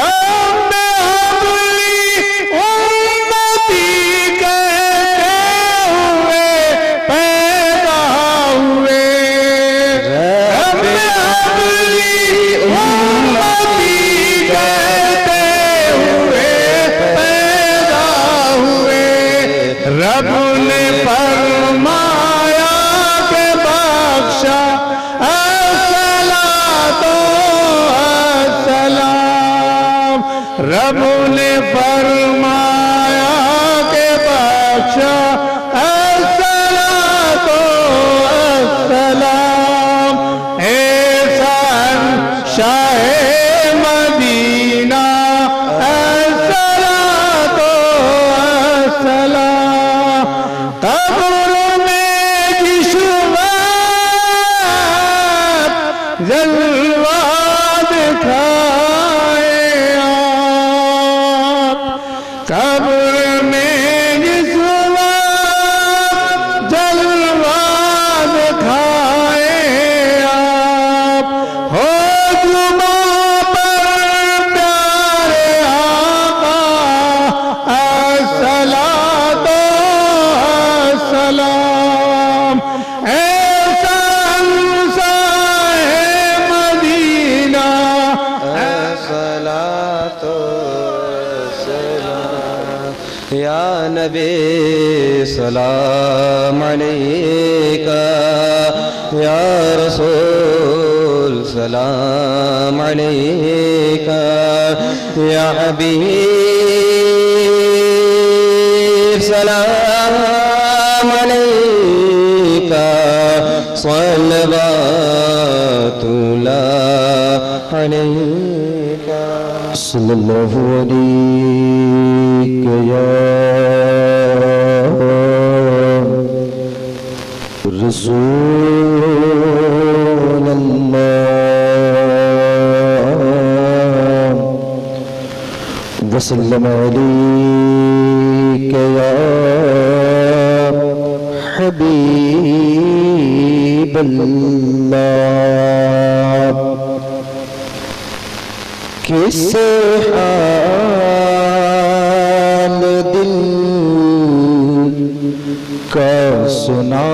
رب ابلی امتی کہتے ہوئے پیدا ہوئے رب ابلی امتی کہتے ہوئے پیدا ہوئے رب نے فرمایا کہ بخشا رب نے فرمایا کہ بخشا الصلاۃ والسلام احسان شاہ مدینہ الصلاۃ والسلام قبر میں جس وقت جلوہ دکھائے قبر میں جس وقت جلوہ دکھائے آپ ہو جمعہ پر پیارے آقا الصلاۃ والسلام احسان شاہ مدینہ الصلاۃ یا نبی سلام علیکہ یا رسول سلام علیکہ یا حبیب سلام علیکہ صلوات اللہ علیکہ صلی اللہ علیہ یا رسول اللہ وسلم علیک یا حبیب اللہ کس حال دل کا سنا